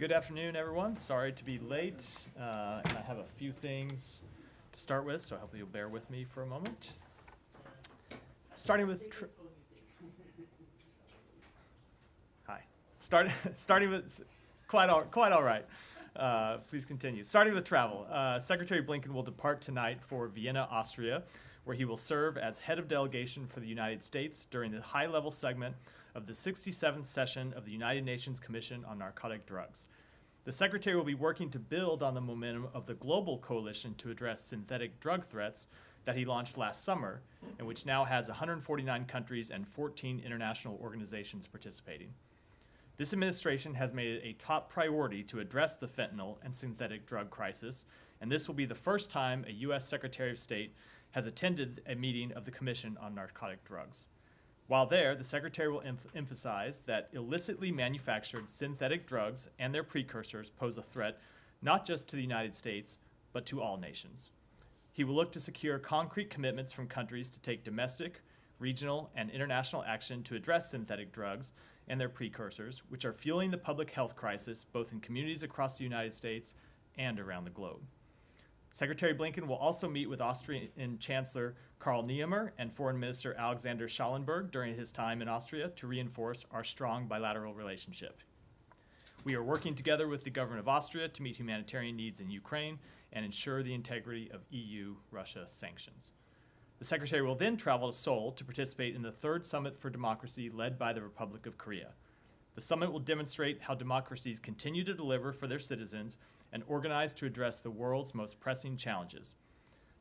Good afternoon, everyone. Sorry to be late, and I have a few things to start with, so I hope you'll bear with me for a moment. Starting with starting with quite all right. Please continue. Starting with travel, Secretary Blinken will depart tonight for Vienna, Austria, where he will serve as head of delegation for the United States during the high-level segment of the 67th session of the United Nations Commission on Narcotic Drugs. The Secretary will be working to build on the momentum of the global coalition to address synthetic drug threats that he launched last summer, and which now has 149 countries and 14 international organizations participating. This administration has made it a top priority to address the fentanyl and synthetic drug crisis, and this will be the first time a U.S. Secretary of State has attended a meeting of the Commission on Narcotic Drugs. While there, the Secretary will emphasize that illicitly manufactured synthetic drugs and their precursors pose a threat not just to the United States, but to all nations. He will look to secure concrete commitments from countries to take domestic, regional, and international action to address synthetic drugs and their precursors, which are fueling the public health crisis both in communities across the United States and around the globe. Secretary Blinken will also meet with Austrian Chancellor Karl Nehammer and Foreign Minister Alexander Schallenberg during his time in Austria to reinforce our strong bilateral relationship. We are working together with the government of Austria to meet humanitarian needs in Ukraine and ensure the integrity of EU-Russia sanctions. The Secretary will then travel to Seoul to participate in the third Summit for Democracy led by the Republic of Korea. The summit will demonstrate how democracies continue to deliver for their citizens and organize to address the world's most pressing challenges.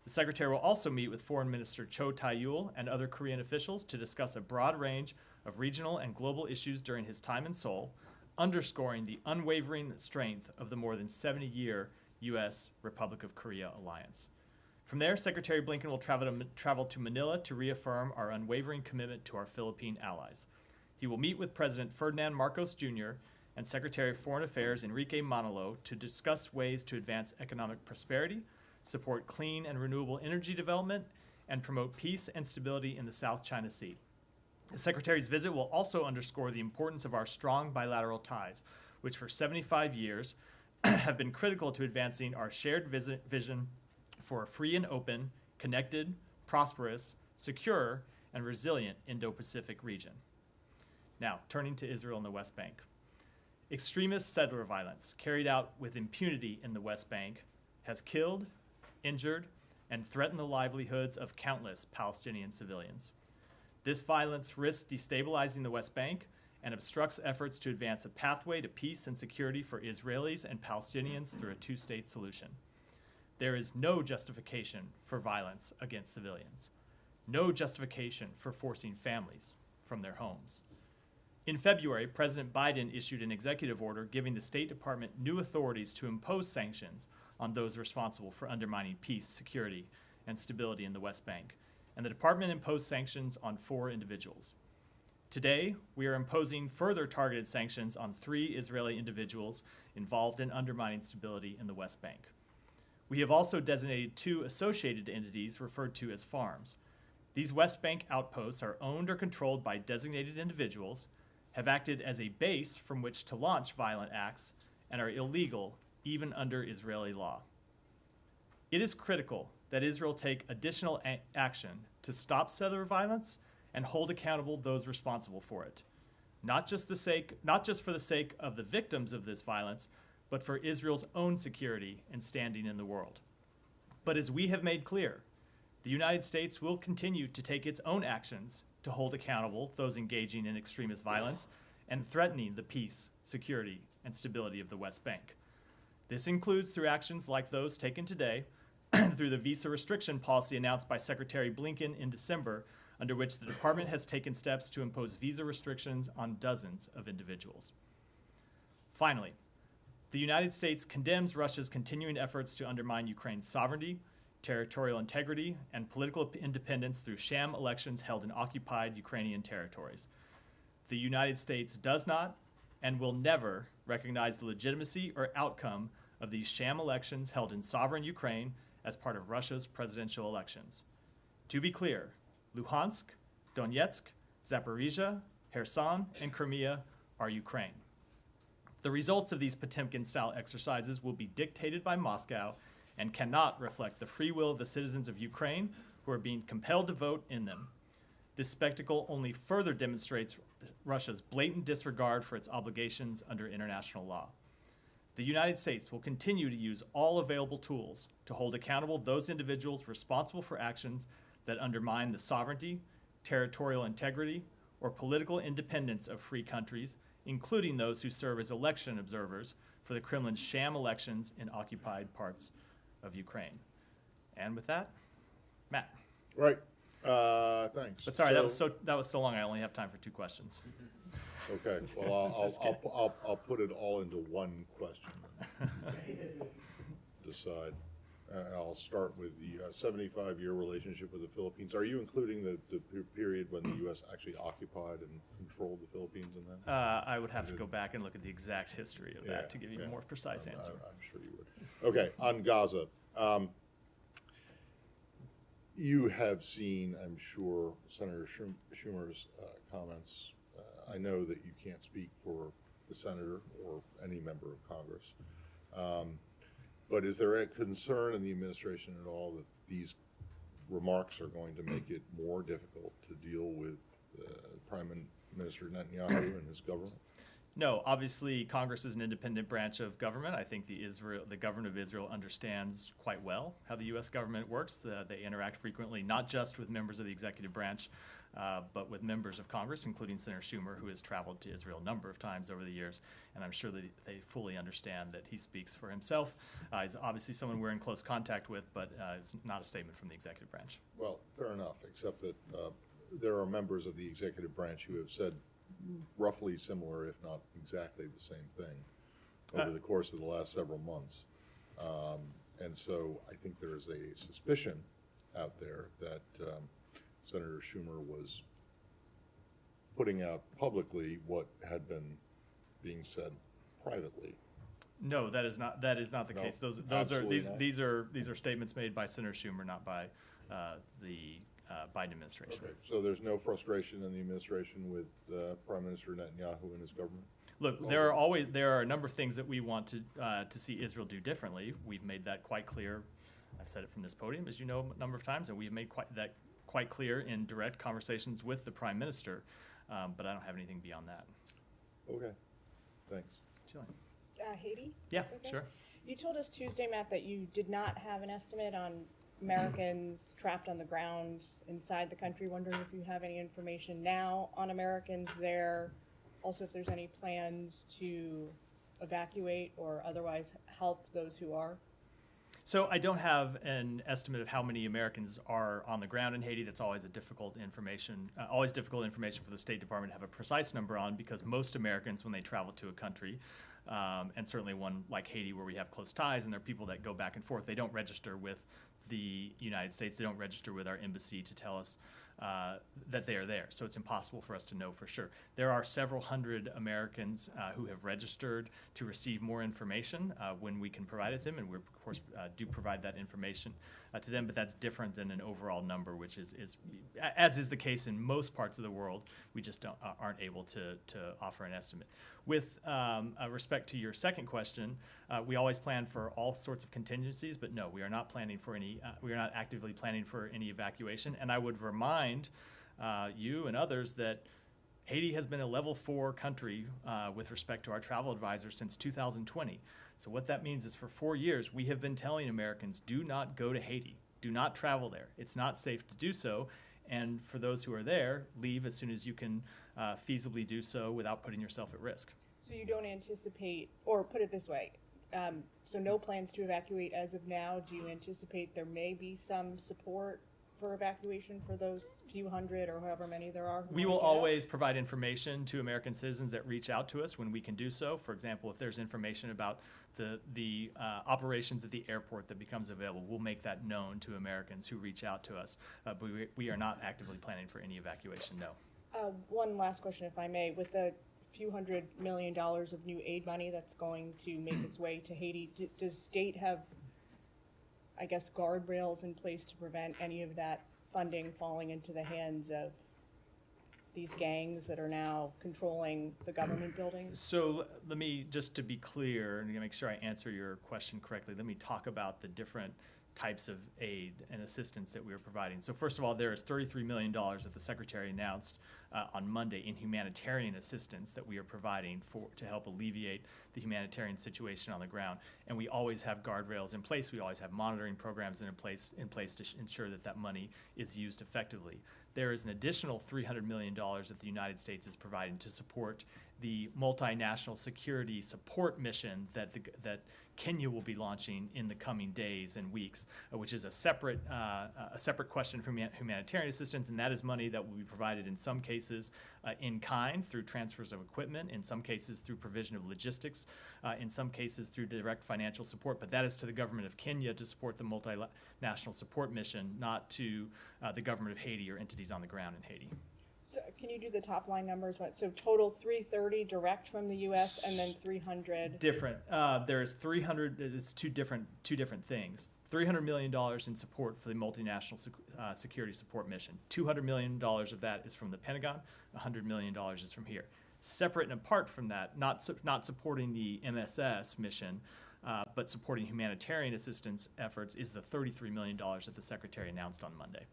The Secretary will also meet with Foreign Minister Cho Tae-yul and other Korean officials to discuss a broad range of regional and global issues during his time in Seoul, underscoring the unwavering strength of the more than 70-year U.S. Republic of Korea alliance. From there, Secretary Blinken will travel to Manila to reaffirm our unwavering commitment to our Philippine allies. He will meet with President Ferdinand Marcos Jr. and Secretary of Foreign Affairs Enrique Manalo to discuss ways to advance economic prosperity, support clean and renewable energy development, and promote peace and stability in the South China Sea. The Secretary's visit will also underscore the importance of our strong bilateral ties, which for 75 years have been critical to advancing our shared vision for a free and open, connected, prosperous, secure, and resilient Indo-Pacific region. Now, turning to Israel and the West Bank. Extremist settler violence carried out with impunity in the West Bank has killed, injured, and threatened the livelihoods of countless Palestinian civilians. This violence risks destabilizing the West Bank and obstructs efforts to advance a pathway to peace and security for Israelis and Palestinians through a two-state solution. There is no justification for violence against civilians, no justification for forcing families from their homes. In February, President Biden issued an executive order giving the State Department new authorities to impose sanctions on those responsible for undermining peace, security, and stability in the West Bank, and the department imposed sanctions on 4 individuals. Today, we are imposing further targeted sanctions on 3 Israeli individuals involved in undermining stability in the West Bank. We have also designated 2 associated entities referred to as farms. These West Bank outposts are owned or controlled by designated individuals, have acted as a base from which to launch violent acts, and are illegal even under Israeli law. It is critical that Israel take additional action to stop settler violence and hold accountable those responsible for it, not just for the sake of the victims of this violence, but for Israel's own security and standing in the world. But as we have made clear, the United States will continue to take its own actions to hold accountable those engaging in extremist violence and threatening the peace, security, and stability of the West Bank. This includes through actions like those taken today, through the visa restriction policy announced by Secretary Blinken in December, under which the department has taken steps to impose visa restrictions on dozens of individuals. Finally, the United States condemns Russia's continuing efforts to undermine Ukraine's sovereignty, territorial integrity, and political independence through sham elections held in occupied Ukrainian territories. The United States does not and will never recognize the legitimacy or outcome of these sham elections held in sovereign Ukraine as part of Russia's presidential elections. To be clear, Luhansk, Donetsk, Zaporizhia, Kherson, and Crimea are Ukraine. The results of these Potemkin-style exercises will be dictated by Moscow and cannot reflect the free will of the citizens of Ukraine who are being compelled to vote in them. This spectacle only further demonstrates Russia's blatant disregard for its obligations under international law. The United States will continue to use all available tools to hold accountable those individuals responsible for actions that undermine the sovereignty, territorial integrity, or political independence of free countries, including those who serve as election observers for the Kremlin's sham elections in occupied parts of Ukraine. And with that, Matt. Right. Thanks. But sorry, that was so long. I only have time for 2 questions. Okay. Well, I'll put it all into one question. Decide. I'll start with the 75-year relationship with the Philippines. Are you including the period when the U.S. actually occupied and controlled the Philippines in that? I would have to go back and look at the exact history of that to give you a more precise answer. I'm sure you would. Okay, on Gaza. You have seen, I'm sure, Senator Schumer's comments. I know that you can't speak for the senator or any member of Congress. But is there a concern in the administration at all that these remarks are going to make it more difficult to deal with Prime Minister Netanyahu and his government? No, obviously Congress is an independent branch of government. I think the government of Israel understands quite well how the U.S. government works. They interact frequently, not just with members of the executive branch, but with members of Congress, including Senator Schumer, who has traveled to Israel a number of times over the years. And I'm sure that they fully understand that he speaks for himself. He's obviously someone we're in close contact with, but it's not a statement from the executive branch. Well, fair enough, except that there are members of the executive branch who have said roughly similar, if not exactly the same thing, over the course of the last several months. And so I think there is a suspicion out there that Senator Schumer was putting out publicly what had been being said privately. No, that is not the case. These are statements made by Senator Schumer, not by the Biden administration. Okay, so there's no frustration in the administration with Prime Minister Netanyahu and his government? Look, there are a number of things that we want to see Israel do differently. We've made that quite clear. I've said it from this podium, as you know, a number of times, and we've made quite clear in direct conversations with the Prime Minister. But I don't have anything beyond that. Okay, thanks. Haiti? Yeah, okay? Sure. You told us Tuesday, Matt, that you did not have an estimate on Americans trapped on the ground inside the country. Wondering if you have any information now on Americans there. Also, if there's any plans to evacuate or otherwise help those who are. So I don't have an estimate of how many Americans are on the ground in Haiti. That's always difficult information for the State Department to have a precise number on, because most Americans, when they travel to a country, and certainly one like Haiti where we have close ties and there are people that go back and forth, they don't register with the United States. They don't register with our embassy to tell us that they are there. So it's impossible for us to know for sure. There are several hundred Americans who have registered to receive more information when we can provide it to them, and we of course do provide that information to them, but that's different than an overall number, which is as is the case in most parts of the world. We just aren't able to offer an estimate. With respect to your second question, we always plan for all sorts of contingencies, but no, we are not planning for any. We are not actively planning for any evacuation. And I would remind you and others that Haiti has been a level 4 country with respect to our travel advisors since 2020. So what that means is for 4 years, we have been telling Americans, do not go to Haiti. Do not travel there. It's not safe to do so. And for those who are there, leave as soon as you can feasibly do so without putting yourself at risk. So you don't anticipate, or put it this way, so no plans to evacuate as of now. Do you anticipate there may be some support for evacuation for those few hundred or however many there are? We will always provide information to American citizens that reach out to us when we can do so. For example, if there's information about the operations at the airport that becomes available, we'll make that known to Americans who reach out to us. But we are not actively planning for any evacuation, no. One last question, if I may. With the few $100 million of new aid money that's going to make its way to Haiti, does state have, I guess, guardrails in place to prevent any of that funding falling into the hands of these gangs that are now controlling the government buildings? So let me, just to be clear and to make sure I answer your question correctly, let me talk about the different types of aid and assistance that we are providing. So first of all, there is $33 million that the Secretary announced on Monday in humanitarian assistance that we are providing to help alleviate the humanitarian situation on the ground. And we always have guardrails in place. We always have monitoring programs in place to ensure that that money is used effectively. There is an additional $300 million that the United States is providing to support the multinational security support mission that Kenya will be launching in the coming days and weeks, which is a separate question from humanitarian assistance, and that is money that will be provided in some cases in kind through transfers of equipment, in some cases through provision of logistics, in some cases through direct financial support, but that is to the government of Kenya to support the multinational support mission, not to the government of Haiti or entities on the ground in Haiti. So can you do the top line numbers? So total 330 direct from the U.S. and then 300. Different. There's 300. It's two different things. $300 million in support for the multinational security support mission. $200 million of that is from the Pentagon. $100 million is from here. Separate and apart from that, not supporting the MSS mission, but supporting humanitarian assistance efforts, is the $33 million that the Secretary announced on Monday.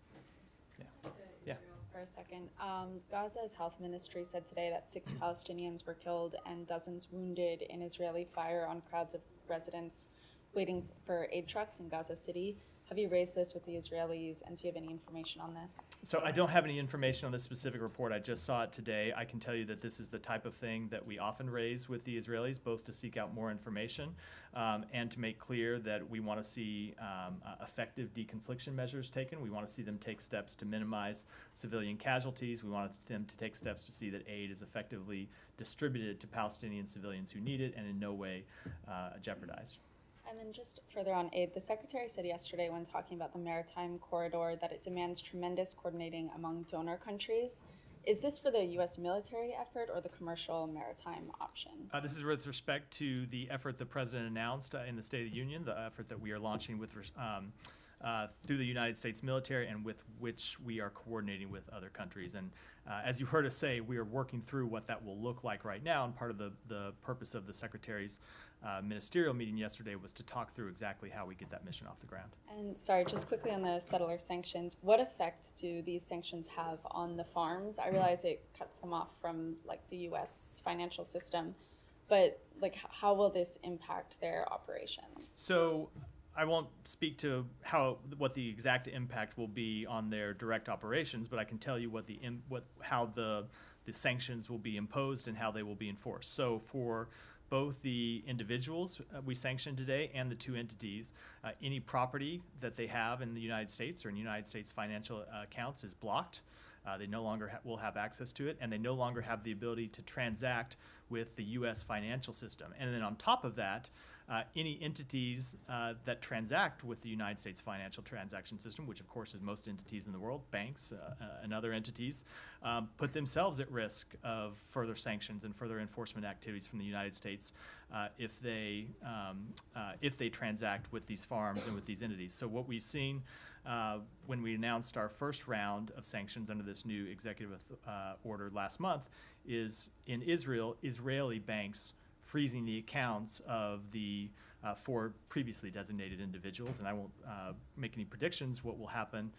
Yeah. For a second. Gaza's health ministry said today that 6 Palestinians were killed and dozens wounded in Israeli fire on crowds of residents waiting for aid trucks in Gaza City. Have you raised this with the Israelis, and do you have any information on this? So I don't have any information on this specific report. I just saw it today. I can tell you that this is the type of thing that we often raise with the Israelis, both to seek out more information and to make clear that we want to see effective deconfliction measures taken. We want to see them take steps to minimize civilian casualties. We want them to take steps to see that aid is effectively distributed to Palestinian civilians who need it and in no way jeopardized. And then just further on aid, the Secretary said yesterday when talking about the maritime corridor that it demands tremendous coordinating among donor countries. Is this for the U.S. military effort or the commercial maritime option? This is with respect to the effort the President announced in the State of the Union, the effort that we are launching with through the United States military and with which we are coordinating with other countries. And as you heard us say, we are working through what that will look like right now, and part of the purpose of the Secretary's ministerial meeting yesterday was to talk through exactly how we get that mission off the ground. And sorry, just quickly on the settler sanctions, what effect do these sanctions have on the farms? I realize it cuts them off from like the U.S. financial system, but like how will this impact their operations? So I won't speak to what the exact impact will be on their direct operations, but I can tell you how the sanctions will be imposed and how they will be enforced. So for both the individuals we sanctioned today and the two entities, any property that they have in the United States or in United States financial accounts is blocked. They no longer will have access to it, and they no longer have the ability to transact with the U.S. financial system. And then on top of that, any entities that transact with the United States financial transaction system, which of course is most entities in the world, banks and other entities, put themselves at risk of further sanctions and further enforcement activities from the United States if they transact with these farms and with these entities. So what we've seen when we announced our first round of sanctions under this new executive order last month is in Israel, Israeli banks freezing the accounts of the 4 previously designated individuals. And I won't make any predictions what will happen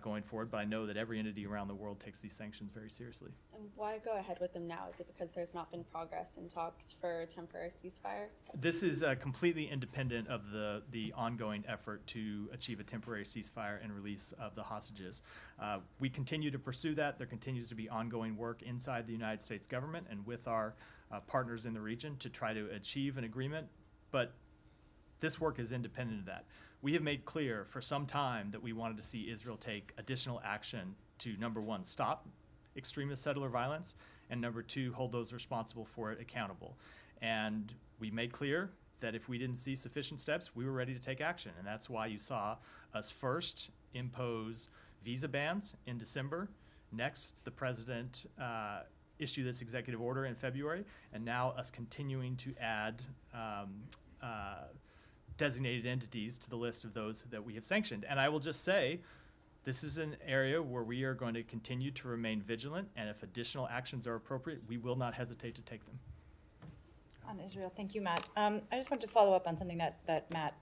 going forward, but I know that every entity around the world takes these sanctions very seriously. And why go ahead with them now? Is it because there's not been progress in talks for a temporary ceasefire? This is completely independent of the ongoing effort to achieve a temporary ceasefire and release of the hostages. We continue to pursue that. There continues to be ongoing work inside the United States government and with our partners in the region to try to achieve an agreement, but this work is independent of that. We have made clear for some time that we wanted to see Israel take additional action to, number one, stop extremist settler violence, and number two, hold those responsible for it accountable. And we made clear that if we didn't see sufficient steps, we were ready to take action. And that's why you saw us first impose visa bans in December. Next, the president issue this executive order in February, and now us continuing to add designated entities to the list of those that we have sanctioned. And I will just say, This is an area where we are going to continue to remain vigilant, and if additional actions are appropriate, we will not hesitate to take them. On Israel, thank you, Matt. I just want to follow up on something that Matt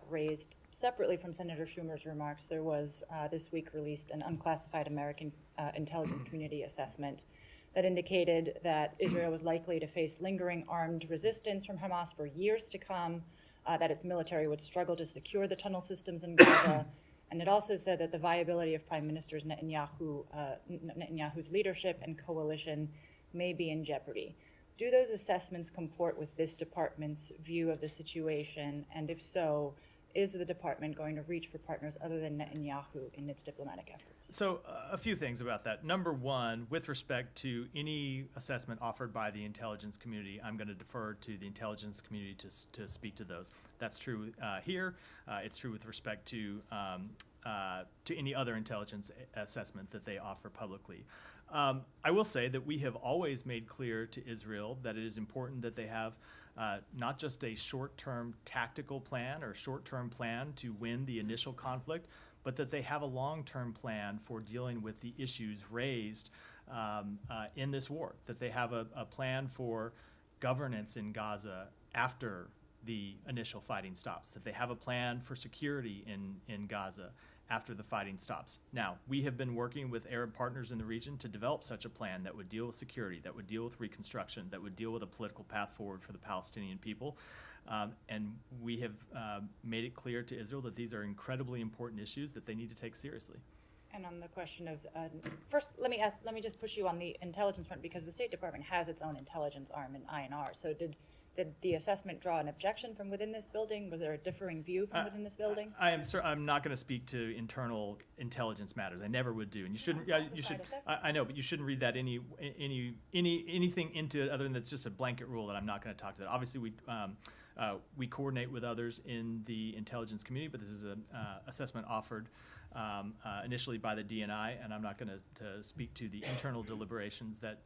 raised separately from Senator Schumer's remarks. There was this week released an unclassified American intelligence community assessment that indicated that Israel was likely to face lingering armed resistance from Hamas for years to come, that its military would struggle to secure the tunnel systems in Gaza, and it also said that the viability of Prime Minister Netanyahu's leadership and coalition may be in jeopardy. Do those assessments comport with this department's view of the situation? And if so, is the department going to reach for partners other than Netanyahu in its diplomatic efforts? So a few things about that. Number one, with respect to any assessment offered by the intelligence community, I'm going to defer to the intelligence community to speak to those. That's true here. It's true with respect to any other intelligence assessment that they offer publicly. I will say that we have always made clear to Israel that it is important that they have not just a short-term tactical plan or short-term plan to win the initial conflict, but that they have a long-term plan for dealing with the issues raised in this war, that they have a plan for governance in Gaza after the initial fighting stops, that they have a plan for security in Gaza after the fighting stops. Now, we have been working with Arab partners in the region to develop such a plan that would deal with security, that would deal with reconstruction, that would deal with a political path forward for the Palestinian people. And we have made it clear to Israel that these are incredibly important issues that they need to take seriously. And on the question of, first, let me just push you on the intelligence front, because the State Department has its own intelligence arm in INR. So did the assessment draw an objection from within this building? Was there a differing view from within this building? I'm not going to speak to internal intelligence matters. I never would do, and you shouldn't. Yeah, you should. I know, but you shouldn't read that anything into it other than that's just a blanket rule that I'm not going to talk to that. Obviously, we coordinate with others in the intelligence community, but this is an assessment offered initially by the DNI, and I'm not going to speak to the internal deliberations that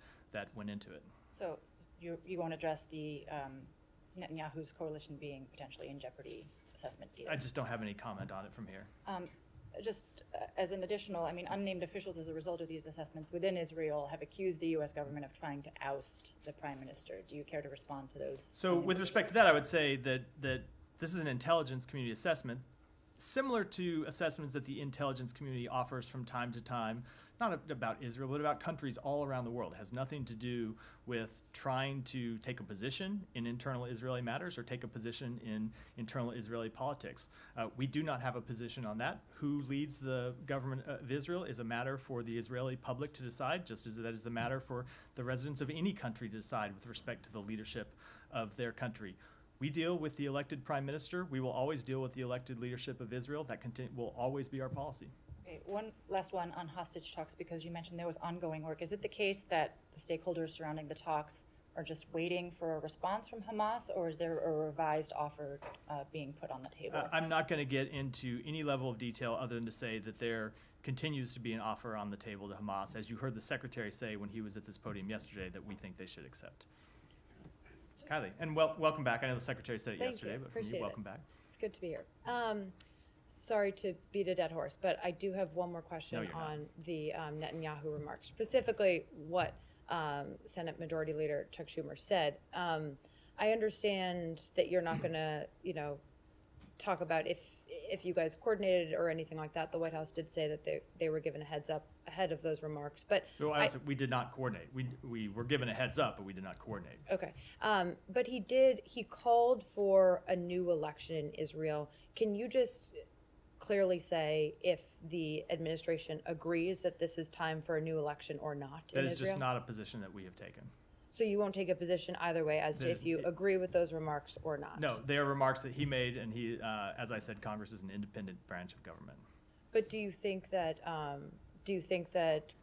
went into it. So you won't address the Netanyahu's coalition being potentially in jeopardy assessment either? I just don't have any comment on it from here. As an additional, unnamed officials as a result of these assessments within Israel have accused the U.S. government of trying to oust the prime minister. Do you care to respond to those? So with respect to that, I would say that this is an intelligence community assessment, similar to assessments that the intelligence community offers from time to time, not about Israel, but about countries all around the world. It has nothing to do with trying to take a position in internal Israeli matters or take a position in internal Israeli politics. We do not have a position on that. Who leads the government of Israel is a matter for the Israeli public to decide, just as that is a matter for the residents of any country to decide with respect to the leadership of their country. We deal with the elected prime minister. We will always deal with the elected leadership of Israel. That will always be our policy. Okay, one last one on hostage talks, because you mentioned there was ongoing work. Is it the case that the stakeholders surrounding the talks are just waiting for a response from Hamas, or is there a revised offer being put on the table? I'm not going to get into any level of detail other than to say that there continues to be an offer on the table to Hamas, as you heard the secretary say when he was at this podium yesterday, that we think they should accept. Kylie, and welcome back. I know the secretary said it yesterday, but from you, welcome back. It's good to be here. Sorry to beat a dead horse, but I do have one more question on the Netanyahu remarks, specifically what Senate Majority Leader Chuck Schumer said. I understand that you're not going to, talk about if you guys coordinated or anything like that. The White House did say that they were given a heads up ahead of those remarks, but we did not coordinate. We were given a heads up, but we did not coordinate. Okay, but he called for a new election in Israel. Can you just clearly say if the administration agrees that this is time for a new election or not in Israel? That is just not a position that we have taken. So you won't take a position either way as to if you agree with those remarks or not? No, they are remarks that he made, and he, as I said, Congress is an independent branch of government. But do you think that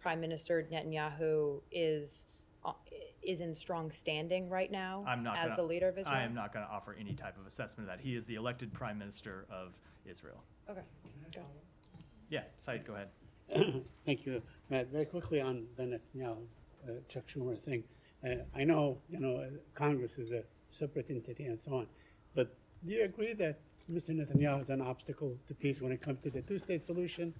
Prime Minister Netanyahu is in strong standing right now as the leader of Israel? I am not going to offer any type of assessment of that. He is the elected Prime Minister of Israel. Okay. Yeah, Said, go ahead. Thank you, Matt. Very quickly on the Netanyahu, Chuck Schumer thing. I know, Congress is a separate entity and so on, but do you agree that Mr. Netanyahu is an obstacle to peace when it comes to the two-state solution,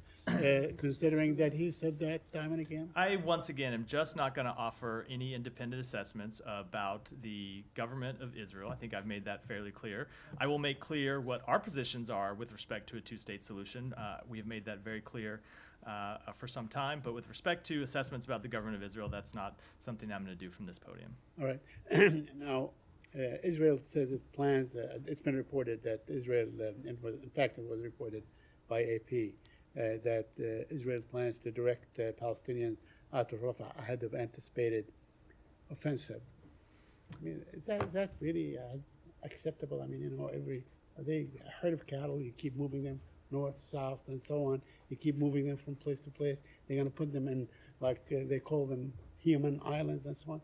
considering that he said that time and again? I, once again, am just not going to offer any independent assessments about the government of Israel. I think I've made that fairly clear. I will make clear what our positions are with respect to a two-state solution. We have made that very clear for some time, but with respect to assessments about the government of Israel, that's not something I'm going to do from this podium. All right. Now, Israel says it plans, it's been reported that Israel, in fact, it was reported by AP, that Israel plans to direct Palestinians out of Rafah ahead of anticipated offensive. I mean, is that really acceptable? I mean, you know, are they a herd of cattle? You keep moving them north, south, and so on. You keep moving them from place to place. They're going to put them in, like they call them, human islands and so on.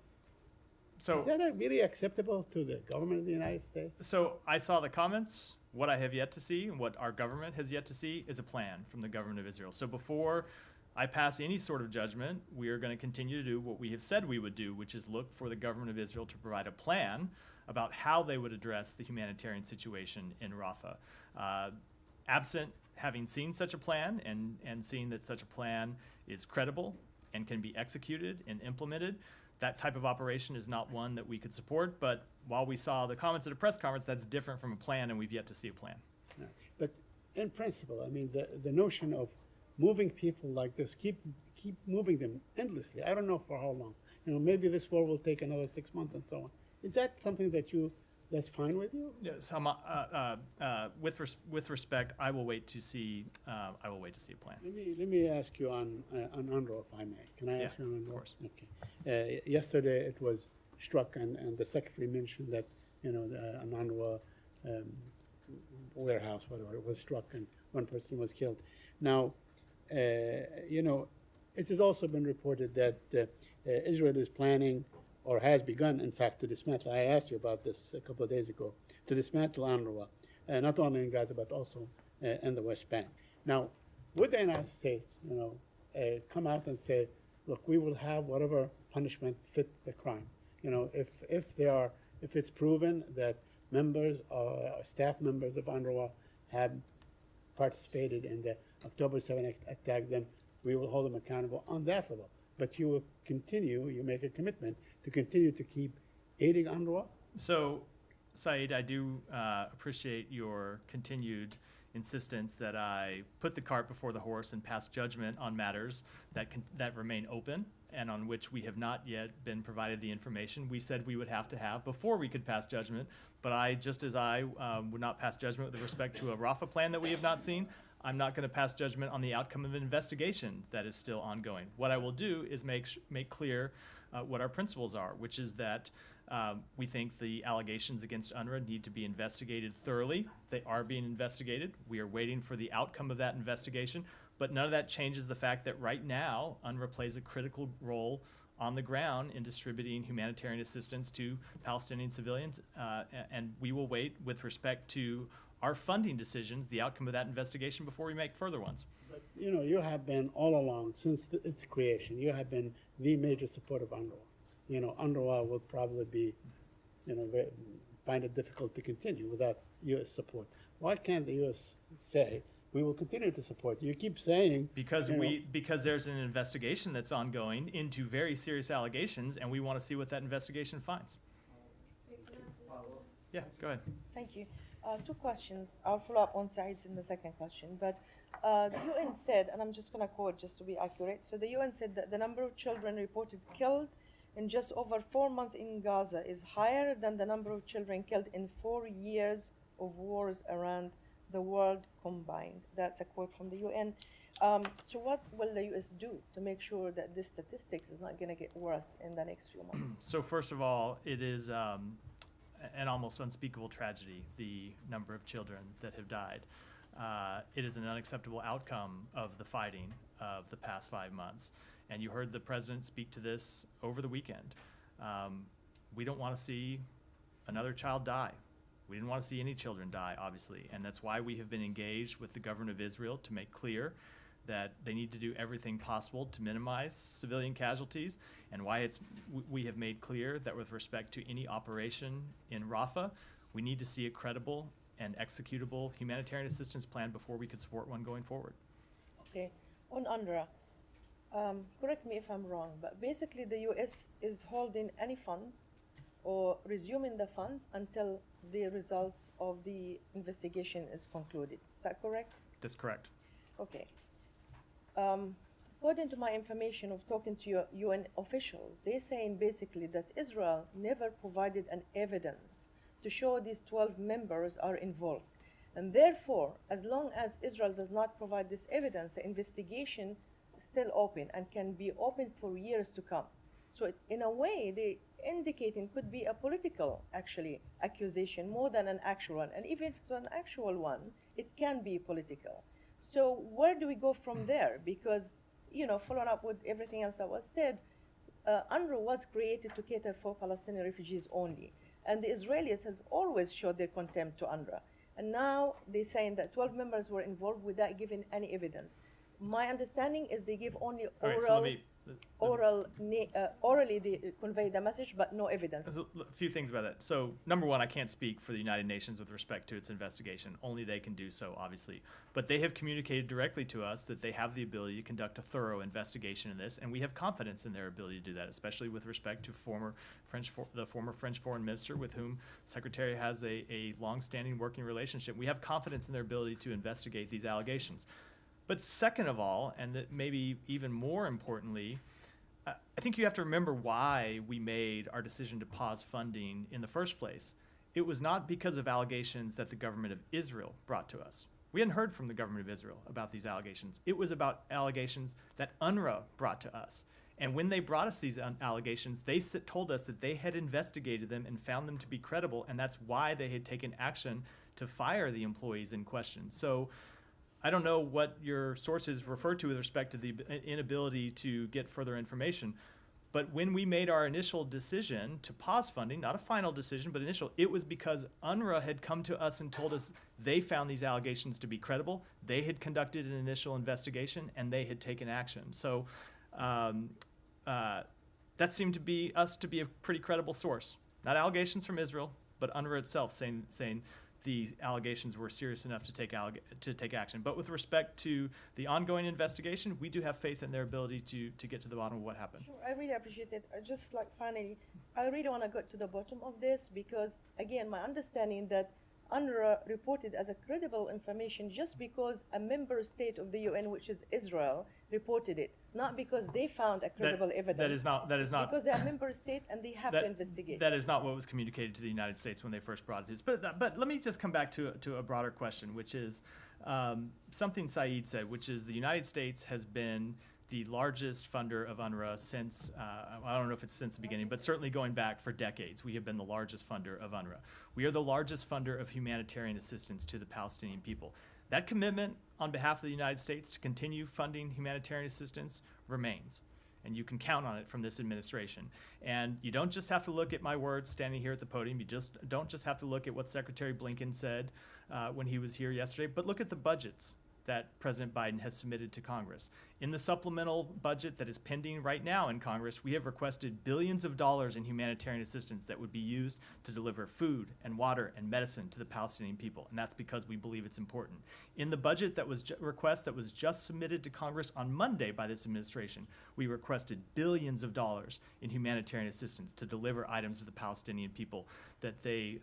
So, Is that really acceptable to the government of the United States? So I saw the comments. What I have yet to see, and what our government has yet to see, is a plan from the government of Israel. So before I pass any sort of judgment, we are going to continue to do what we have said we would do, which is look for the government of Israel to provide a plan about how they would address the humanitarian situation in Rafah. Absent having seen such a plan and seeing that such a plan is credible and can be executed and implemented, that type of operation is not one that we could support. But while we saw the comments at a press conference, that's different from a plan, and we've yet to see a plan. Yeah. But in principle, I mean, the notion of moving people like this, keep moving them endlessly. I don't know for how long. You know, maybe this war will take another 6 months and so on. Is that something that's fine with you? Yes, with respect, I will wait to see. I will wait to see a plan. Let me ask you on UNRWA, if I may. Can I ask you on UNRWA? Of course. Okay. Yesterday it was struck, and the secretary mentioned that an UNRWA warehouse, whatever, it was struck, and one person was killed. Now, it has also been reported that Israel is planning, or has begun, in fact, to dismantle. I asked you about this a couple of days ago, to dismantle UNRWA, not only in Gaza but also in the West Bank. Now, would the United States, come out and say, look, we will have whatever punishment fit the crime? If it's proven that staff members of UNRWA have participated in the October 7 attack, then we will hold them accountable on that level. But you make a commitment to continue to keep aiding UNRWA? So, Saeed, I do appreciate your continued insistence that I put the cart before the horse and pass judgment on matters that remain open and on which we have not yet been provided the information we said we would have to have before we could pass judgment. But just as I would not pass judgment with respect to a Rafah plan that we have not seen, I'm not going to pass judgment on the outcome of an investigation that is still ongoing. What I will do is make clear what our principles are, which is that we think the allegations against UNRWA need to be investigated thoroughly. They are being investigated. We are waiting for the outcome of that investigation. But none of that changes the fact that right now, UNRWA plays a critical role on the ground in distributing humanitarian assistance to Palestinian civilians. And we will wait with respect to our funding decisions, the outcome of that investigation, before we make further ones. But, you have been all along, since its creation, you have been the major supporter of UNRWA. UNRWA will probably be, find it difficult to continue without U.S. support. Why can't the U.S. say, we will continue to support you? You keep saying... Because there's an investigation that's ongoing into very serious allegations, and we want to see what that investigation finds. Yeah, go ahead. Thank you. Two questions. I'll follow up on Saeed's in the second question. But the UN said, and I'm just going to quote just to be accurate, so the UN said that the number of children reported killed in just over 4 months in Gaza is higher than the number of children killed in 4 years of wars around the world combined. That's a quote from the UN. So what will the US do to make sure that this statistics is not going to get worse in the next few months? So first of all, it is an almost unspeakable tragedy, the number of children that have died. It is an unacceptable outcome of the fighting of the past 5 months. And you heard the president speak to this over the weekend. We don't want to see another child die. We didn't want to see any children die, obviously. And that's why we have been engaged with the government of Israel to make clear that they need to do everything possible to minimize civilian casualties, and why we have made clear that with respect to any operation in Rafah, we need to see a credible and executable humanitarian assistance plan before we could support one going forward. Okay, on UNRWA, correct me if I'm wrong, but basically the U.S. is holding any funds or resuming the funds until the results of the investigation is concluded. Is that correct? That's correct. Okay. According to my information of talking to your UN officials, they're saying basically that Israel never provided an evidence to show these 12 members are involved. And therefore, as long as Israel does not provide this evidence, the investigation is still open and can be open for years to come. So in a way, they indicating could be a political, actually, accusation more than an actual one. And even if it's an actual one, it can be political. So where do we go from there? Because, you know, following up with everything else that was said, UNRWA was created to cater for Palestinian refugees only. And the Israelis has always showed their contempt to UNRWA. And now they're saying that 12 members were involved without giving any evidence. My understanding is they give only orally they convey the message, but no evidence. There's a few things about that. So, number one, I can't speak for the United Nations with respect to its investigation. Only they can do so, obviously. But they have communicated directly to us that they have the ability to conduct a thorough investigation in this, and we have confidence in their ability to do that, especially with respect to the former French foreign minister with whom the Secretary has a long-standing working relationship. We have confidence in their ability to investigate these allegations. But second of all, and that maybe even more importantly, I think you have to remember why we made our decision to pause funding in the first place. It was not because of allegations that the government of Israel brought to us. We hadn't heard from the government of Israel about these allegations. It was about allegations that UNRWA brought to us. And when they brought us these allegations, they told us that they had investigated them and found them to be credible, and that's why they had taken action to fire the employees in question. So I don't know what your sources refer to with respect to the inability to get further information, but when we made our initial decision to pause funding, not a final decision, but initial, it was because UNRWA had come to us and told us they found these allegations to be credible, they had conducted an initial investigation, and they had taken action. So that seemed to be us to be a pretty credible source. Not allegations from Israel, but UNRWA itself saying the allegations were serious enough to take action. But with respect to the ongoing investigation, we do have faith in their ability to get to the bottom of what happened. Sure, I really appreciate it. Just like finally, I really want to get to the bottom of this because, again, my understanding that UNRWA reported as a credible information just because a member state of the UN, which is Israel, reported it, not because they found a credible evidence. That is not because they are a member state and they have to investigate. That is not what was communicated to the United States when they first brought it to us. But let me just come back to a broader question, which is something Saeed said, which is the United States has been the largest funder of UNRWA since, I don't know if it's since the beginning, but certainly going back for decades, we have been the largest funder of UNRWA. We are the largest funder of humanitarian assistance to the Palestinian people. That commitment on behalf of the United States to continue funding humanitarian assistance remains. And you can count on it from this administration. And you don't just have to look at my words standing here at the podium. You don't just have to look at what Secretary Blinken said when he was here yesterday, but look at the budgets that President Biden has submitted to Congress. In the supplemental budget that is pending right now in Congress, we have requested billions of dollars in humanitarian assistance that would be used to deliver food and water and medicine to the Palestinian people, and that's because we believe it's important. In the budget that was request that was just submitted to Congress on Monday by this administration, we requested billions of dollars in humanitarian assistance to deliver items to the Palestinian people that they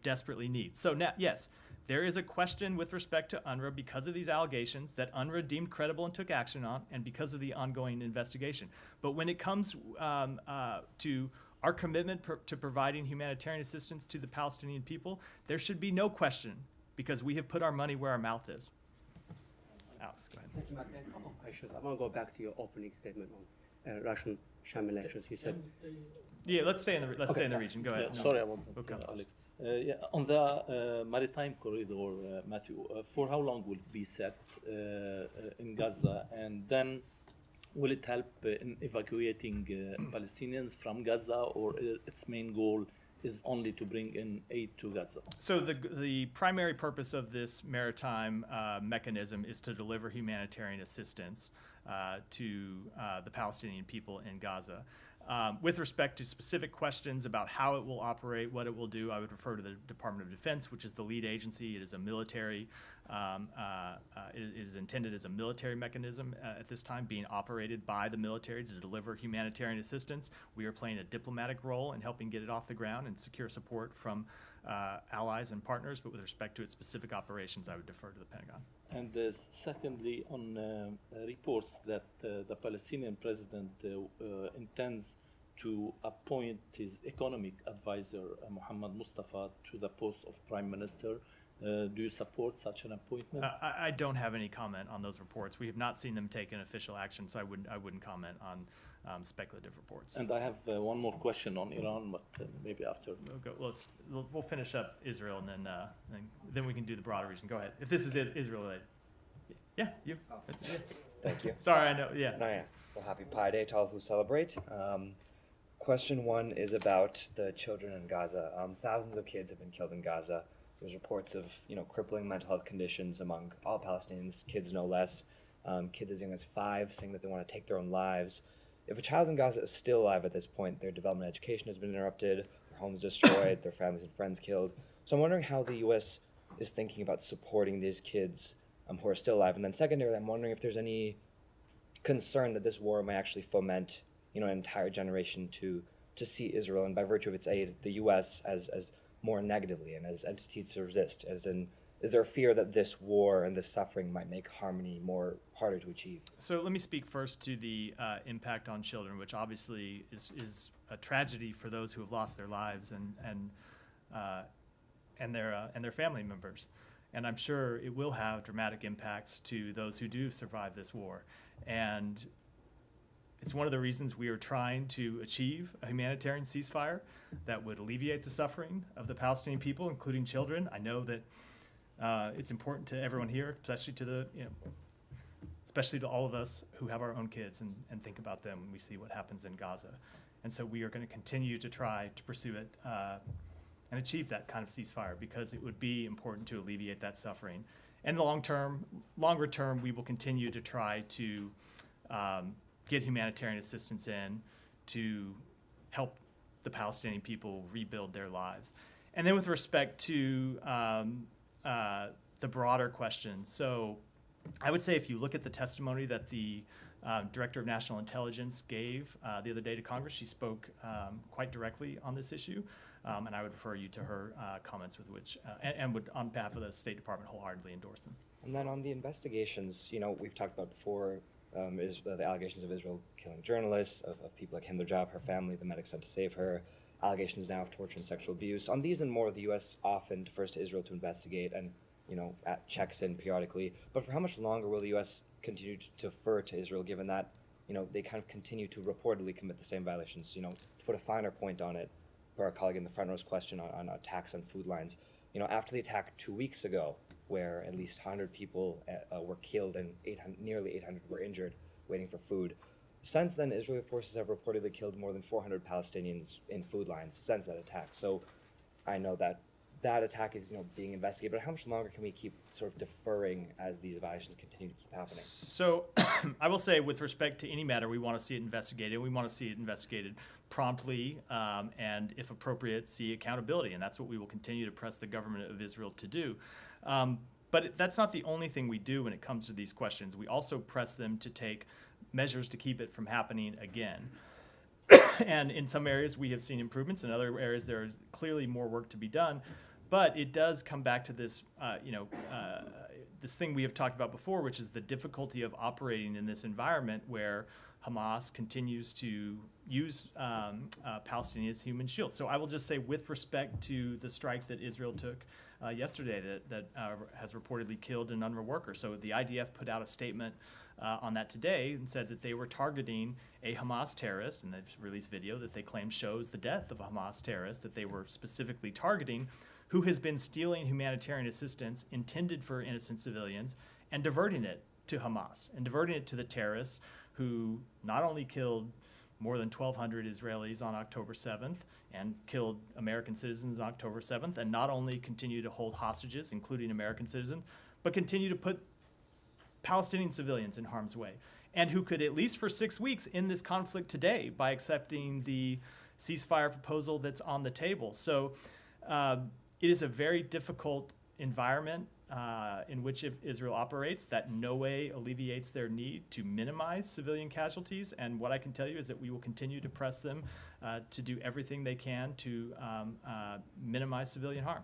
desperately need. So now, yes, there is a question with respect to UNRWA because of these allegations that UNRWA deemed credible and took action on, and because of the ongoing investigation. But when it comes to our commitment to providing humanitarian assistance to the Palestinian people, there should be no question because we have put our money where our mouth is. Alex, go ahead. Thank you, Matt. A couple of questions. I want to go back to your opening statement on Russian sham elections. You said. Yeah, let's stay in the region. Go ahead. Sorry, I want to Alex. On the maritime corridor, Matthew, for how long will it be set in Gaza, and then will it help in evacuating Palestinians from Gaza, or its main goal is only to bring in aid to Gaza? So the primary purpose of this maritime mechanism is to deliver humanitarian assistance to the Palestinian people in Gaza. With respect to specific questions about how it will operate, what it will do, I would refer to the Department of Defense, which is the lead agency. It is a military, it is intended as a military mechanism at this time, being operated by the military to deliver humanitarian assistance. We are playing a diplomatic role in helping get it off the ground and secure support from allies and partners, but with respect to its specific operations, I would defer to the Pentagon. And secondly, on reports that the Palestinian president intends to appoint his economic advisor, Mohammed Mustafa, to the post of prime minister. Do you support such an appointment? I don't have any comment on those reports. We have not seen them take an official action, so I wouldn't comment on speculative reports. And I have one more question on Iran, but maybe after. We'll finish up Israel, and then we can do the broader region. Go ahead. If this is Israel related. Yeah, you. Yeah. Thank you. Sorry, I know. Yeah. No, yeah. Well, happy Pi Day to all who celebrate. Question one is about the children in Gaza. Thousands of kids have been killed in Gaza. There's reports of crippling mental health conditions among all Palestinians, kids no less. Kids as young as 5 saying that they want to take their own lives. If a child in Gaza is still alive at this point, their development education has been interrupted, their homes destroyed, their families and friends killed. So I'm wondering how the U.S. is thinking about supporting these kids who are still alive. And then secondarily, I'm wondering if there's any concern that this war may actually foment an entire generation to see Israel, and by virtue of its aid, the U.S. as more negatively and as entities to resist. As in, is there a fear that this war and this suffering might make harmony harder to achieve? So let me speak first to the impact on children, which obviously is a tragedy for those who have lost their lives and their family members. And I'm sure it will have dramatic impacts to those who do survive this war. And it's one of the reasons we are trying to achieve a humanitarian ceasefire that would alleviate the suffering of the Palestinian people, including children. I know that it's important to everyone here, especially to all of us who have our own kids and think about them when we see what happens in Gaza. And so we are going to continue to try to pursue it and achieve that kind of ceasefire, because it would be important to alleviate that suffering. And longer term, we will continue to try to get humanitarian assistance in to help the Palestinian people rebuild their lives. And then with respect to the broader question, so I would say if you look at the testimony that the Director of National Intelligence gave the other day to Congress, she spoke quite directly on this issue, and I would refer you to her comments with which, and would, on behalf of the State Department, wholeheartedly endorse them. And then on the investigations, we've talked about before, is the allegations of Israel killing journalists, of people like Hind Rajab, her family, the medics sent to save her, allegations now of torture and sexual abuse. On these and more, the U.S. often defers to Israel to investigate and, checks in periodically. But for how much longer will the U.S. continue to defer to Israel, given that, they kind of continue to reportedly commit the same violations? To put a finer point on it, for our colleague in the front row's question on attacks on food lines, after the attack 2 weeks ago, where at least 100 people were killed and nearly 800 were injured waiting for food. Since then, Israeli forces have reportedly killed more than 400 Palestinians in food lines since that attack. So I know that attack is being investigated, but how much longer can we keep sort of deferring as these violations continue to keep happening? So I will say, with respect to any matter, we want to see it investigated. We want to see it investigated promptly and, if appropriate, see accountability. And that's what we will continue to press the government of Israel to do. But that's not the only thing we do when it comes to these questions. We also press them to take measures to keep it from happening again. And in some areas, we have seen improvements. In other areas, there is clearly more work to be done. But it does come back to this, this thing we have talked about before, which is the difficulty of operating in this environment where Hamas continues to use Palestinians as human shields. So I will just say, with respect to the strike that Israel took yesterday that has reportedly killed an UNRWA worker. So the IDF put out a statement on that today and said that they were targeting a Hamas terrorist, and they've released video that they claim shows the death of a Hamas terrorist that they were specifically targeting, who has been stealing humanitarian assistance intended for innocent civilians and diverting it to Hamas and diverting it to the terrorists who not only killed more than 1,200 Israelis on October 7th and killed American citizens on October 7th, and not only continue to hold hostages, including American citizens, but continue to put Palestinian civilians in harm's way. and who could, at least for 6 weeks, end this conflict today by accepting the ceasefire proposal that's on the table. So it is a very difficult environment in which Israel operates that in no way alleviates their need to minimize civilian casualties. And what I can tell you is that we will continue to press them to do everything they can to minimize civilian harm.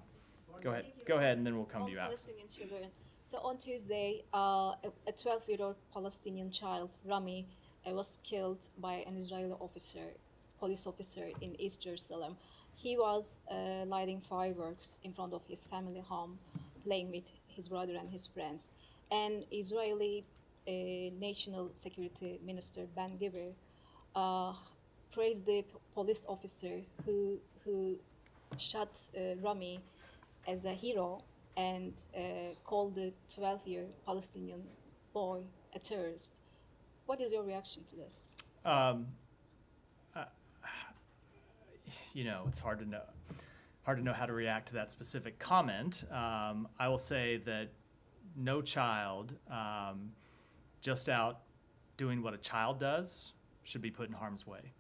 Go ahead, and then we'll come to you, Alex. Palestinian children. So on Tuesday, a 12-year-old Palestinian child, Rami, was killed by an Israeli police officer in East Jerusalem. He was lighting fireworks in front of his family home, playing with his brother and his friends. And Israeli National Security Minister Ben Gvir praised the police officer who shot Rami as a hero and called the 12-year Palestinian boy a terrorist. What is your reaction to this? It's hard to know how to react to that specific comment. I will say that no child just out doing what a child does should be put in harm's way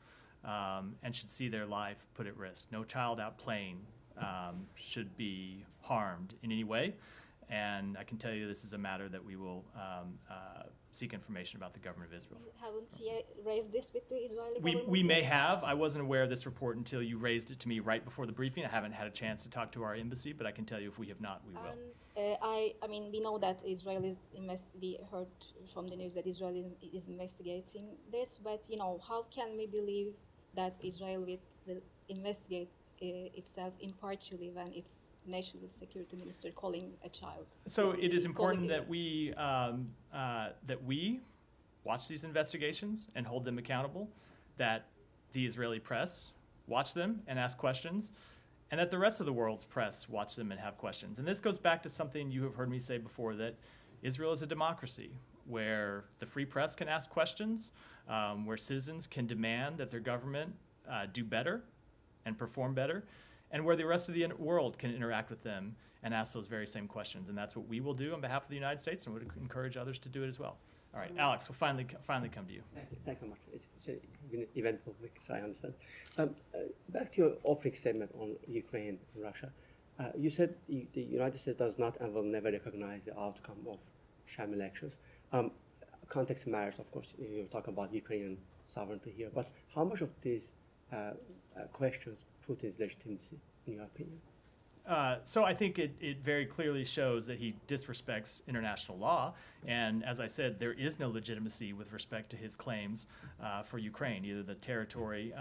and should see their life put at risk. No child out playing should be harmed in any way. And I can tell you this is a matter that we will seek information about the government of Israel. Haven't you raised this with the Israeli government? We may have. I wasn't aware of this report until you raised it to me right before the briefing. I haven't had a chance to talk to our embassy, but I can tell you if we have not, we will. And we know that Israel we heard from the news that Israel is investigating this, but how can we believe that Israel will investigate itself impartially when its national security minister calling a child? So it is important that we watch these investigations and hold them accountable, that the Israeli press watch them and ask questions, and that the rest of the world's press watch them and have questions. And this goes back to something you have heard me say before, that Israel is a democracy where the free press can ask questions, where citizens can demand that their government do better and perform better, and where the rest of the world can interact with them and ask those very same questions. And that's what we will do on behalf of the United States, and would encourage others to do it as well. All right, Alex, we'll finally come to you. Thanks so much. It's an eventful week, as I understand. Back to your opening statement on Ukraine and Russia. You said the United States does not and will never recognize the outcome of sham elections. Context matters, of course. You're talking about Ukrainian sovereignty here, but how much of these questions Putin's legitimacy, in your opinion? So I think it very clearly shows that he disrespects international law. And as I said, there is no legitimacy with respect to his claims for Ukraine, either the territory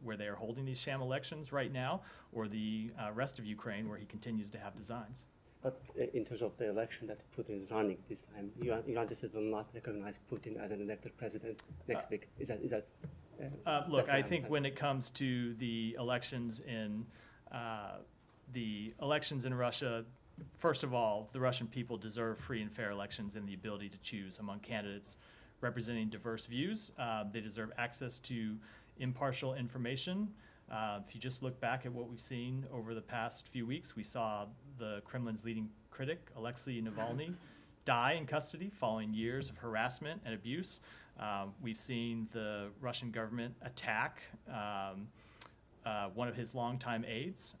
where they are holding these sham elections right now, or the rest of Ukraine where he continues to have designs. But in terms of the election that Putin is running this time, United States will not recognize Putin as an elected president next week. Is that look, I think when it comes to the elections in Russia, first of all, the Russian people deserve free and fair elections and the ability to choose among candidates representing diverse views. They deserve access to impartial information. If you just look back at what we've seen over the past few weeks, we saw the Kremlin's leading critic, Alexei Navalny, die in custody following years of harassment and abuse. We've seen the Russian government attack one of his longtime aides,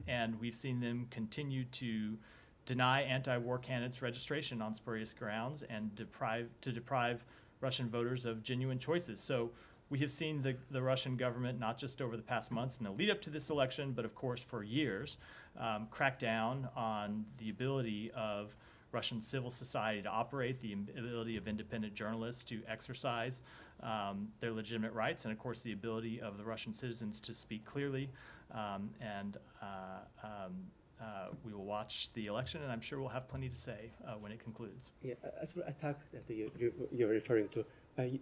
and we've seen them continue to deny anti-war candidates registration on spurious grounds and deprive Russian voters of genuine choices. So we have seen the Russian government, not just over the past months in the lead up to this election, but of course for years, crack down on the ability of Russian civil society to operate, the ability of independent journalists to exercise their legitimate rights, and of course the ability of the Russian citizens to speak clearly. We will watch the election, and I'm sure we'll have plenty to say when it concludes. Yeah, as for attack that you're referring to,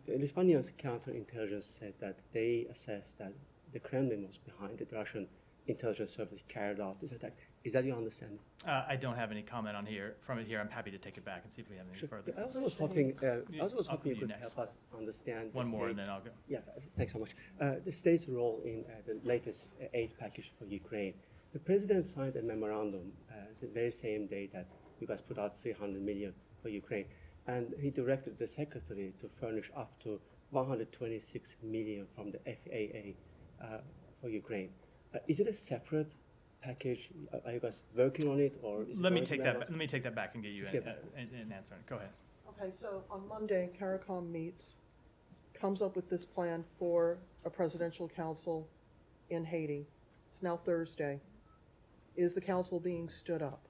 Lithuania's counterintelligence said that they assessed that the Kremlin was behind it. The Russian intelligence service carried out this attack. Is that your understanding? I don't have any comment on from it here. I'm happy to take it back and see if we have any further. I was hoping you could help us understand. One more, and then I'll go. Yeah, thanks so much. The state's role in the latest aid package for Ukraine. The president signed a memorandum the very same day that you guys put out $300 million for Ukraine. and he directed the secretary to furnish up to 126 million from the FAA for Ukraine. Is it a separate package? Are you guys working on it, or is Let me it take that. Let me take that back and get you an answer on it. Go ahead. Okay, so on Monday, CARICOM meets, comes up with this plan for a presidential council in Haiti. It's now Thursday. Is the council being stood up?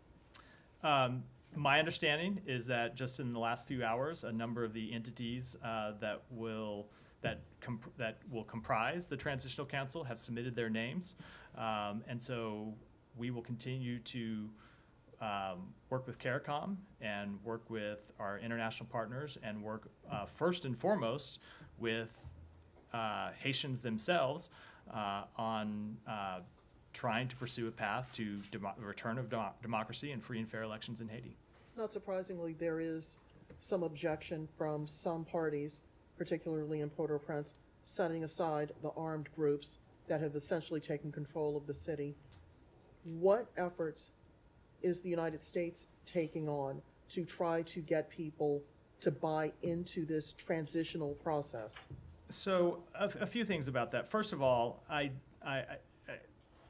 My understanding is that just in the last few hours, a number of the entities that will comprise the Transitional Council have submitted their names, and so we will continue to work with CARICOM and work with our international partners and work first and foremost with Haitians themselves on trying to pursue a path to the return of democracy and free and fair elections in Haiti. Not surprisingly, there is some objection from some parties, particularly in Port-au-Prince, setting aside the armed groups that have essentially taken control of the city. What efforts is the United States taking on to try to get people to buy into this transitional process? So a few things about that. First of all,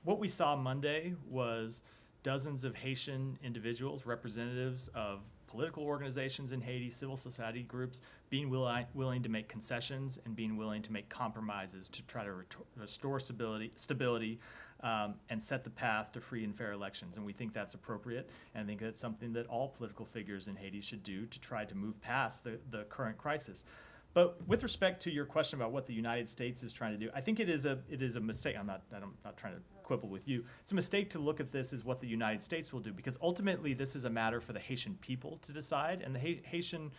what we saw Monday was dozens of Haitian individuals, representatives of political organizations in Haiti, civil society groups, being willing to make concessions and being willing to make compromises to try to restore stability and set the path to free and fair elections. And we think that's appropriate, and I think that's something that all political figures in Haiti should do to try to move past the current crisis. But with respect to your question about what the United States is trying to do, I think it is a mistake. I'm not trying to quibble with you. It's a mistake to look at this as what the United States will do, because ultimately this is a matter for the Haitian people to decide, and the Haitian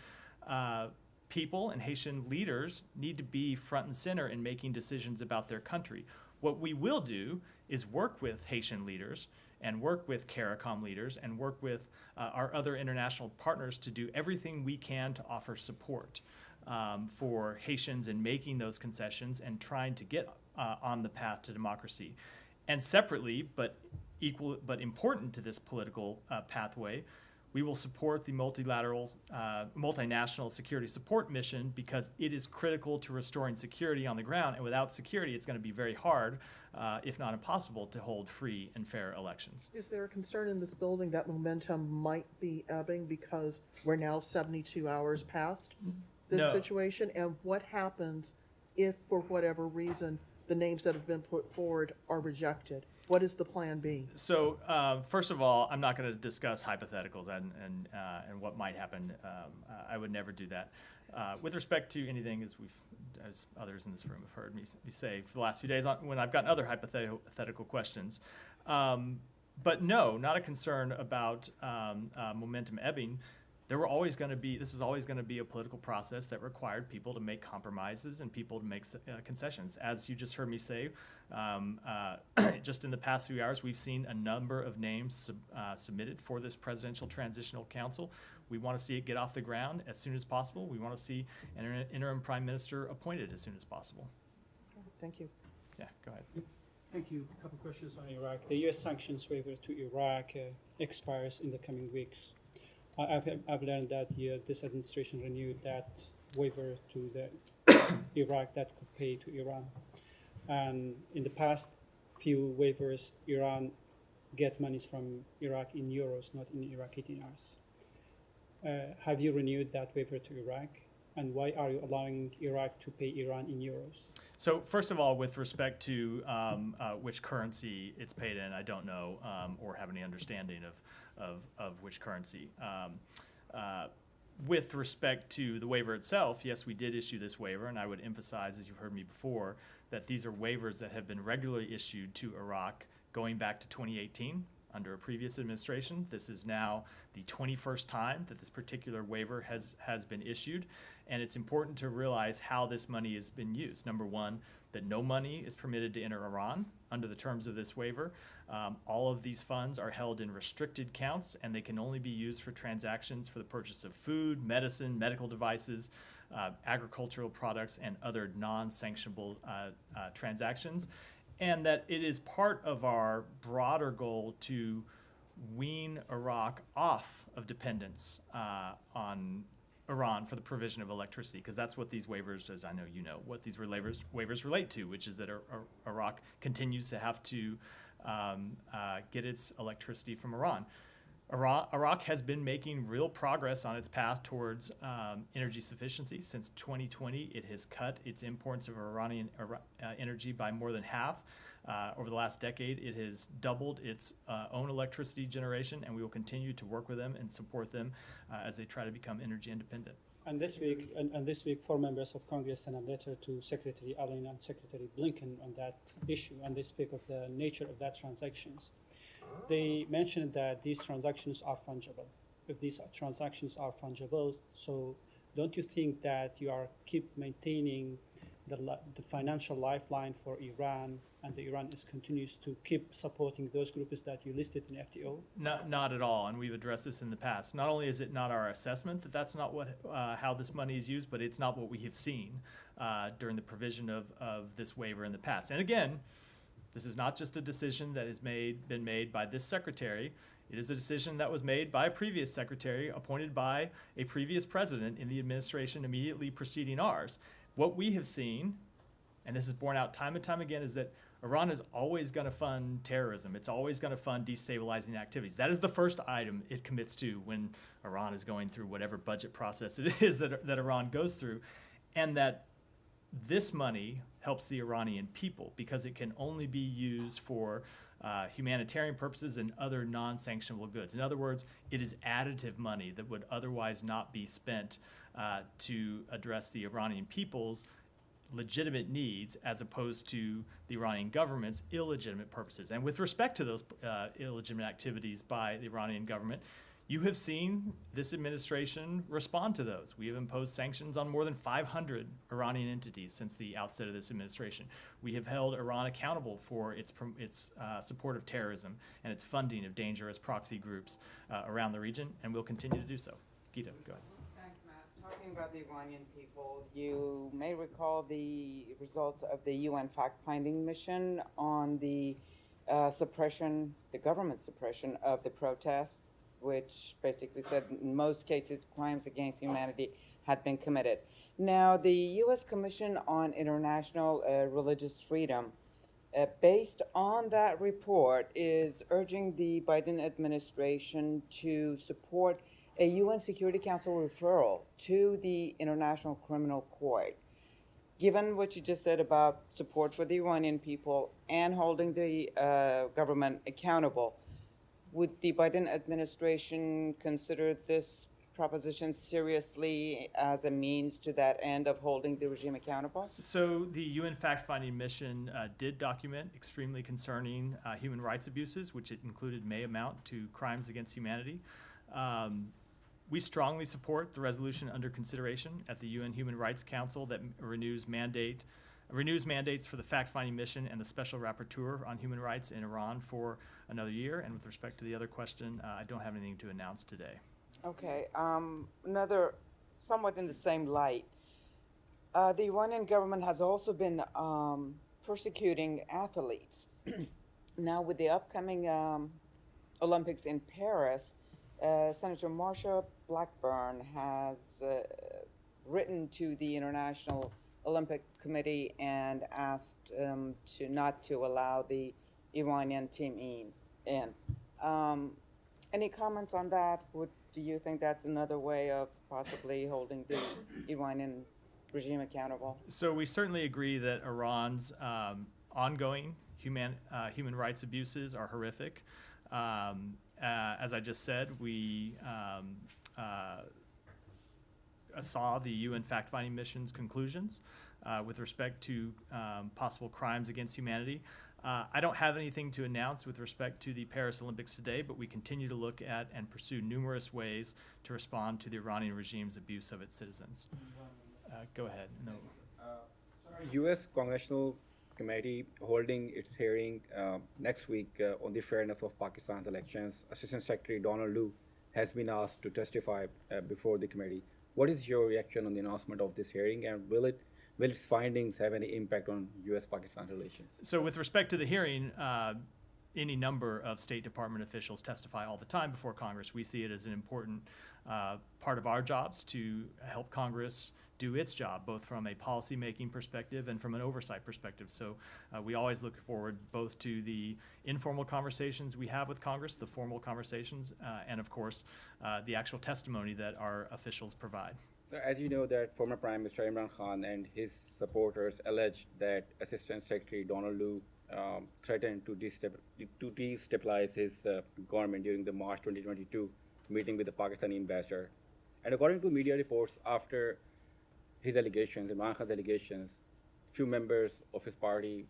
people and Haitian leaders need to be front and center in making decisions about their country. What we will do is work with Haitian leaders and work with CARICOM leaders and work with our other international partners to do everything we can to offer support for Haitians in making those concessions and trying to get on the path to democracy. And separately, but important to this political pathway, we will support the multinational security support mission because it is critical to restoring security on the ground. And without security, it's going to be very hard, if not impossible, to hold free and fair elections. Is there a concern in this building that momentum might be ebbing because we're now 72 hours past this situation? And what happens if, for whatever reason, the names that have been put forward are rejected? What is the plan B? So first of all, I'm not going to discuss hypotheticals and what might happen. I would never do that. With respect to anything, as others in this room have heard me say for the last few days when I've gotten other hypothetical questions. But no, not a concern about momentum ebbing. This was always going to be a political process that required people to make compromises and people to make concessions. As you just heard me say, just in the past few hours, we've seen a number of names submitted for this Presidential Transitional Council. We want to see it get off the ground as soon as possible. We want to see an interim prime minister appointed as soon as possible. Thank you. Yeah, go ahead. Thank you. A couple questions on Iraq. The U.S. sanctions waiver to Iraq expires in the coming weeks. I've learned that this administration renewed that waiver to the Iraq that could pay to Iran. And in the past few waivers, Iran get monies from Iraq in euros, not in Iraqi dinars. Have you renewed that waiver to Iraq? And why are you allowing Iraq to pay Iran in euros? So first of all, with respect to which currency it's paid in, I don't know or have any understanding of which currency. With respect to the waiver itself, yes, we did issue this waiver, and I would emphasize, as you've heard me before, that these are waivers that have been regularly issued to Iraq going back to 2018 under a previous administration. This is now the 21st time that this particular waiver has been issued, and it's important to realize how this money has been used. Number one, that no money is permitted to enter Iran under the terms of this waiver. All of these funds are held in restricted accounts, and they can only be used for transactions for the purchase of food, medicine, medical devices, agricultural products, and other non-sanctionable transactions. And that it is part of our broader goal to wean Iraq off of dependence on Iran for the provision of electricity, because that's what these waivers, as I know you know, what these waivers relate to, which is that Iraq continues to have to get its electricity from Iran. Iraq has been making real progress on its path towards energy sufficiency. Since 2020, it has cut its imports of Iranian energy by more than half. Over the last decade, it has doubled its own electricity generation, and we will continue to work with them and support them as they try to become energy independent. And this week, 4 members of Congress sent a letter to Secretary Allen and Secretary Blinken on that issue, and they speak of the nature of that transactions. They mentioned that these transactions are fungible. If these transactions are fungible, so don't you think that you are keep maintaining the financial lifeline for Iran, and the Iran continues to keep supporting those groups that you listed in FTO? Not at all, and we've addressed this in the past. Not only is it not our assessment that that's not what how this money is used, but it's not what we have seen during the provision of this waiver in the past. And again, this is not just a decision that has been made by this secretary. It is a decision that was made by a previous secretary appointed by a previous president in the administration immediately preceding ours. What we have seen, and this is borne out time and time again, is that Iran is always going to fund terrorism. It's always going to fund destabilizing activities. That is the first item it commits to when Iran is going through whatever budget process it is that Iran goes through. And that this money helps the Iranian people because it can only be used for humanitarian purposes and other non-sanctionable goods. In other words, it is additive money that would otherwise not be spent to address the Iranian people's legitimate needs as opposed to the Iranian government's illegitimate purposes. And with respect to those illegitimate activities by the Iranian government, you have seen this administration respond to those. We have imposed sanctions on more than 500 Iranian entities since the outset of this administration. We have held Iran accountable for its support of terrorism and its funding of dangerous proxy groups around the region, and we'll continue to do so. Gita, go ahead. Thanks, Matt. Talking about the Iranian people, you may recall the results of the UN fact-finding mission on the suppression, the government suppression of the protests, which basically said in most cases crimes against humanity had been committed. Now, the U.S. Commission on International Religious Freedom, based on that report, is urging the Biden administration to support a UN Security Council referral to the International Criminal Court. Given what you just said about support for the Iranian people and holding the government accountable, would the Biden administration consider this proposition seriously as a means to that end of holding the regime accountable? So the UN fact-finding mission did document extremely concerning human rights abuses, which it included may amount to crimes against humanity. We strongly support the resolution under consideration at the UN Human Rights Council that renews mandates for the fact-finding mission and the special rapporteur on human rights in Iran for another year. And with respect to the other question, I don't have anything to announce today. Okay. Another, somewhat in the same light, the Iranian government has also been persecuting athletes. Now, with the upcoming Olympics in Paris, Senator Marsha Blackburn has written to the International Olympic Committee and asked not to allow the Iranian team in. Any comments on that? Do you think that's another way of possibly holding the Iranian regime accountable? So we certainly agree that Iran's ongoing human rights abuses are horrific. As I just said, we saw the UN fact-finding mission's conclusions with respect to possible crimes against humanity. I don't have anything to announce with respect to the Paris Olympics today, but we continue to look at and pursue numerous ways to respond to the Iranian regime's abuse of its citizens. Go ahead. No. U.S. Congressional Committee holding its hearing next week on the fairness of Pakistan's elections. Assistant Secretary Donald Lu has been asked to testify before the committee. What is your reaction on the announcement of this hearing, and will its findings have any impact on U.S.-Pakistan relations? So with respect to the hearing, any number of State Department officials testify all the time before Congress. We see it as an important part of our jobs to help Congress do its job, both from a policy-making perspective and from an oversight perspective. So we always look forward both to the informal conversations we have with Congress, the formal conversations, and of course, the actual testimony that our officials provide. So as you know that former Prime Minister Imran Khan and his supporters alleged that Assistant Secretary Donald Lu threatened to destabilize his government during the March 2022 meeting with the Pakistani ambassador. And according to media reports, after his allegations, Imran Khan's allegations, few members of his party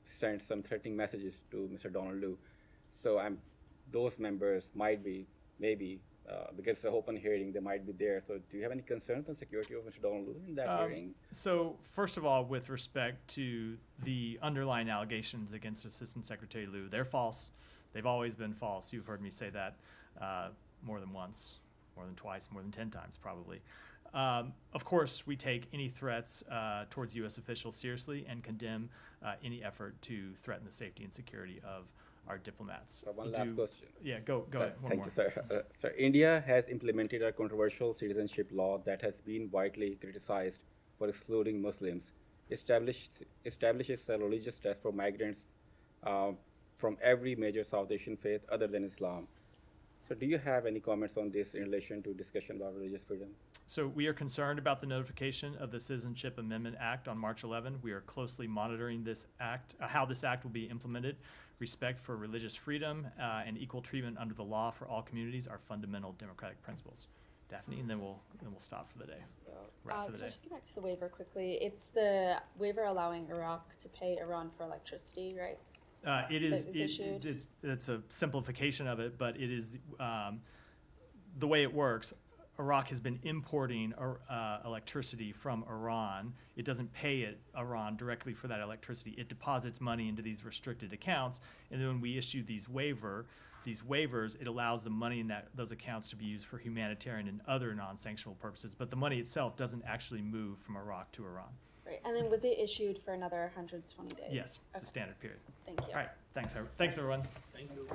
sent some threatening messages to Mr. Donald Lu. So those members might be, maybe, because it's an open hearing, they might be there. So do you have any concerns on security of Mr. Donald Lu in that hearing? So first of all, with respect to the underlying allegations against Assistant Secretary Lu, they're false. They've always been false. You've heard me say that more than once, more than twice, more than 10 times probably. Of course, we take any threats towards U.S. officials seriously and condemn any effort to threaten the safety and security of our diplomats. So one last question. Yeah, go ahead. Thank you, sir. Sir, India has implemented a controversial citizenship law that has been widely criticized for excluding Muslims. Establishes a religious test for migrants from every major South Asian faith other than Islam. So do you have any comments on this in relation to discussion about religious freedom? So we are concerned about the notification of the Citizenship Amendment Act on March 11. We are closely monitoring this act, how this act will be implemented. Respect for religious freedom and equal treatment under the law for all communities are fundamental democratic principles. Daphne, and then we'll stop for the day. Wrap for the Can day. I just get back to the waiver quickly? It's the waiver allowing Iraq to pay Iran for electricity, right? It is. That was issued? It's a simplification of it, but it is the way it works. Iraq has been importing electricity from Iran. It doesn't pay Iran directly for that electricity. It deposits money into these restricted accounts, and then when we issue these waivers, it allows the money in those accounts to be used for humanitarian and other non-sanctionable purposes. But the money itself doesn't actually move from Iraq to Iran. Right, and then was it issued for another 120 days? Yes, it's a standard period. Thank you. All right, thanks everyone. Thank you.